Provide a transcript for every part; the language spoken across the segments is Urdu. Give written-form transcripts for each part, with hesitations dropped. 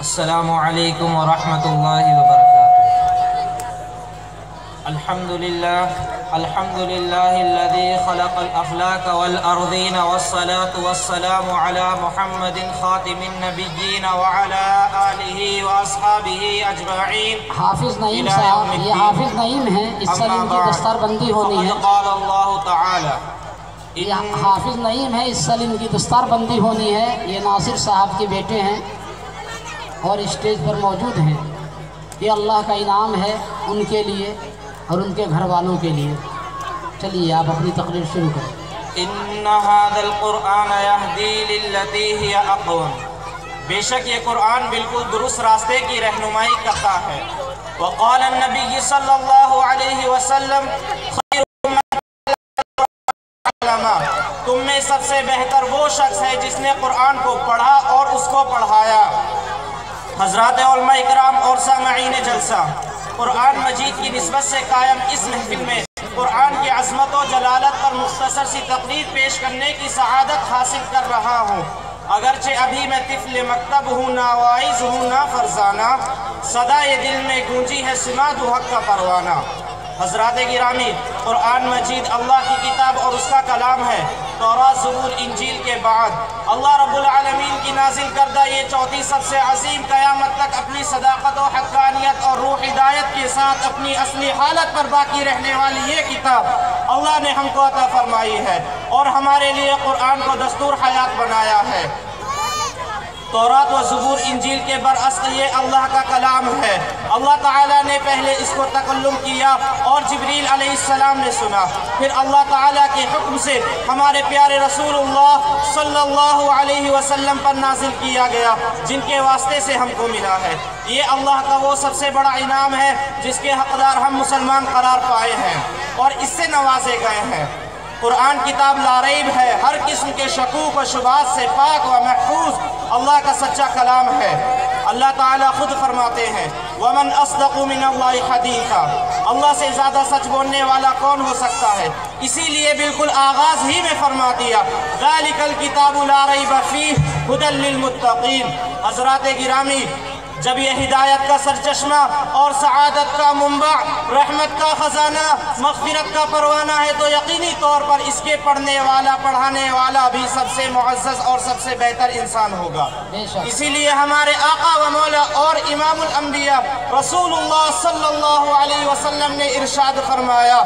السلام علیکم ورحمۃ اللہ وبرکاتہ۔ الحمد للہ الذی خلق الافلاک والارضین والصلاة والسلام علی محمد خاتم النبیین وعلی آلہ واصحابہ اجمعین۔ حافظ نعیم صاحب، یہ حافظ نعیم ہیں، اس سال ان کی دستار بندی ہونی ہے۔ قال اللہ تعالی، یہ حافظ نعیم ہے، اس سال ان کی دستار بندی ہونی ہے۔ یہ ناصر صاحب کے بیٹے ہیں اور اسٹیج پر موجود ہیں۔ یہ اللہ کا انعام ہے ان کے لیے اور ان کے گھر والوں کے لیے۔ چلیے آپ اپنی تقریر شروع کریں۔ ان هذا القرآن يهدي للتي هي اقوم، بے شک یہ قرآن بالکل درست راستے کی رہنمائی کرتا ہے۔ وقال النبی صلی اللہ علیہ وسلم، تم میں سب سے بہتر وہ شخص ہے جس نے قرآن کو پڑھا اور اس کو پڑھایا۔ حضرات علماء اکرام اور سامعین جلسہ، قرآن مجید کی نسبت سے قائم اس محفل میں قرآن کی عظمت و جلالت پر مختصر سی تقریر پیش کرنے کی سعادت حاصل کر رہا ہوں۔ اگرچہ ابھی میں طفل مکتب ہوں، ناواعظ ہوں، نا فرزانہ، صدائے دل میں گونجی ہے سنا دو حق کا پروانہ۔ حضرات گرامی، قرآن مجید اللہ کی کتاب اور اس کا کلام ہے۔ تورات، زبور، انجیل کے بعد اللہ رب العالمین کی نازل کردہ یہ چوتھی سب سے عظیم، قیامت تک اپنی صداقت و حقانیت اور روح ہدایت کے ساتھ اپنی اصلی حالت پر باقی رہنے والی یہ کتاب اللہ نے ہم کو عطا فرمائی ہے اور ہمارے لیے قرآن کو دستور حیات بنایا ہے۔ تورات و زبور انجیل کے برعکس یہ اللہ کا کلام ہے۔ اللہ تعالیٰ نے پہلے اس کو تکلم کیا اور جبریل علیہ السلام نے سنا، پھر اللہ تعالیٰ کے حکم سے ہمارے پیارے رسول اللہ صلی اللہ علیہ وسلم پر نازل کیا گیا، جن کے واسطے سے ہم کو ملا ہے۔ یہ اللہ کا وہ سب سے بڑا انعام ہے جس کے حقدار ہم مسلمان قرار پائے ہیں اور اس سے نوازے گئے ہیں۔ قرآن کتاب لا ریب ہے، ہر قسم کے شکوک و شبہات سے پاک و محفوظ اللہ کا سچا کلام ہے۔ اللہ تعالیٰ خود فرماتے ہیں، وَمَنْ أَصْدَقُ مِنَ اللَّهِ حَدِيثًا، اللہ سے زیادہ سچ بولنے والا کون ہو سکتا ہے؟ اسی لیے بالکل آغاز ہی میں فرما دیا، ذَلِكَ الْكِتَابُ لَا رَيْبَ فِيهِ هُدًى لِّلْمُتَّقِينَ۔ حضرات گرامی، جب یہ ہدایت کا سرچشمہ اور سعادت کا منبع، رحمت کا خزانہ، مغفرت کا پروانہ ہے تو یقینی طور پر اس کے پڑھنے والا، پڑھانے والا بھی سب سے معزز اور سب سے بہتر انسان ہوگا۔ اسی لیے ہمارے آقا و مولا اور امام الانبیاء رسول اللہ صلی اللہ علیہ وسلم نے ارشاد فرمایا،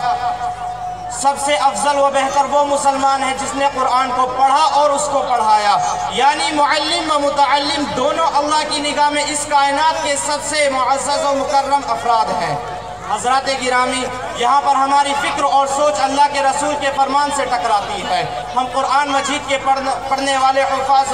سب سے افضل و بہتر وہ مسلمان ہے جس نے قرآن کو پڑھا اور اس کو پڑھایا۔ یعنی معلم و متعلم دونوں اللہ کی نگاہ میں اس کائنات کے سب سے معزز و مکرم افراد ہیں۔ حضرات گرامی، یہاں پر ہماری فکر اور سوچ اللہ کے رسول کے فرمان سے ٹکراتی ہے۔ ہم قرآن مجید کے پڑھنے والے حفاظ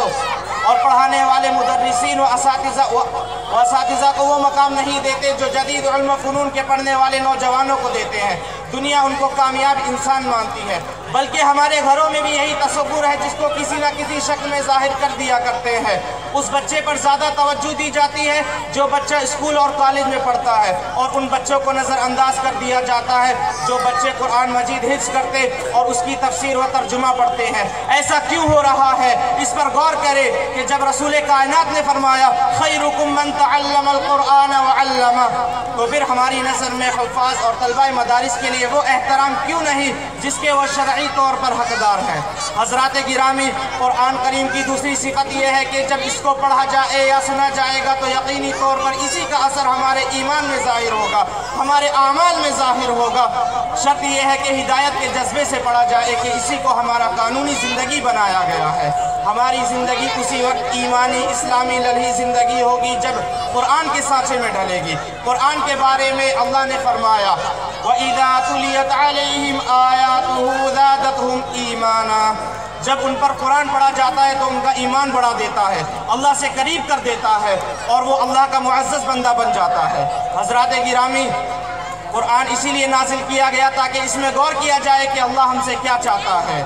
اور پڑھانے والے مدرسین و اساتذہ کو وہ مقام نہیں دیتے جو جدید علم و فنون کے پڑھنے والے نوجوانوں کو دیتے ہیں۔ دنیا ان کو کامیاب انسان مانتی ہے، بلکہ ہمارے گھروں میں بھی یہی تصور ہے جس کو کسی نہ کسی شکل میں ظاہر کر دیا کرتے ہیں۔ اس بچے پر زیادہ توجہ دی جاتی ہے جو بچہ اسکول اور کالج میں پڑھتا ہے، اور ان بچوں کو نظر انداز کر دیا جاتا ہے جو بچے قرآن مجید حفظ کرتے اور اس کی تفسیر و ترجمہ پڑھتے ہیں۔ ایسا کیوں ہو رہا ہے؟ اس پر غور کرے کہ جب رسول کائنات نے فرمایا خیرکم من تعلم القرآن وعلمہ، تو پھر ہماری نظر میں حفاظ اور طلبہ مدارس کے لیے وہ احترام کیوں نہیں جس کے وہ شرعی طور پر حقدار ہیں؟ حضرات گرامی، قرآن کریم کی دوسری صفت یہ ہے کہ جب اس کو پڑھا جائے یا سنا جائے گا تو یقینی طور پر اسی کا اثر ہمارے ایمان میں ظاہر ہوگا، ہمارے اعمال میں ظاہر ہوگا۔ شرط یہ ہے کہ ہدایت کے جذبے سے پڑھا جائے کہ اسی کو ہمارا قانونی زندگی بنایا گیا ہے۔ ہماری زندگی اسی وقت ایمانی اسلامی لڑھی زندگی ہوگی جب قرآن کے سانچے میں ڈھلے گی۔ قرآن کے بارے میں اللہ نے فرمایا، وَإِذَا تُلِيَتْ عَلَيْهِمْ آيَاتُهُ زَادَتْهُمْ إِيمَانًا، جب ان پر قرآن پڑھا جاتا ہے تو ان کا ایمان بڑھا دیتا ہے، اللہ سے قریب کر دیتا ہے اور وہ اللہ کا معزز بندہ بن جاتا ہے۔ حضرات گرامی، قرآن اسی لیے نازل کیا گیا تاکہ اس میں غور کیا جائے کہ اللہ ہم سے کیا چاہتا ہے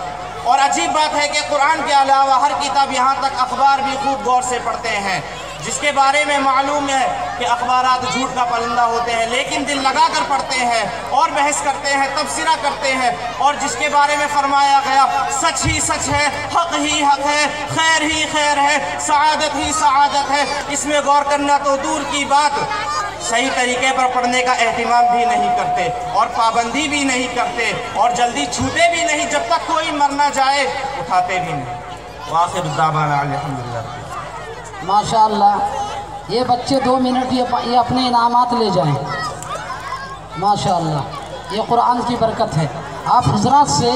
اور عجیب بات ہے کہ قرآن کے علاوہ ہر کتاب یہاں تک اخبار بھی خوب غور سے پڑھتے ہیں، جس کے بارے میں معلوم ہے کہ اخبارات جھوٹ کا پرندہ ہوتے ہیں، لیکن دل لگا کر پڑھتے ہیں اور بحث کرتے ہیں، تبصرہ کرتے ہیں، اور جس کے بارے میں فرمایا گیا سچ ہی سچ ہے، حق ہی حق ہے، خیر ہی خیر ہے، سعادت ہی سعادت ہے، اس میں غور کرنا تو دور کی بات، صحیح طریقے پر پڑھنے کا اہتمام بھی نہیں کرتے اور پابندی بھی نہیں کرتے اور جلدی چھوتے بھی نہیں، جب تک کوئی مر نہ جائے اٹھاتے بھی نہیں۔ وآخر دعوانا الحمدللہ۔ ماشاءاللہ، یہ بچے 2 منٹ یہ اپنے انعامات لے جائیں۔ ماشاءاللہ، یہ قرآن کی برکت ہے۔ آپ حضرات سے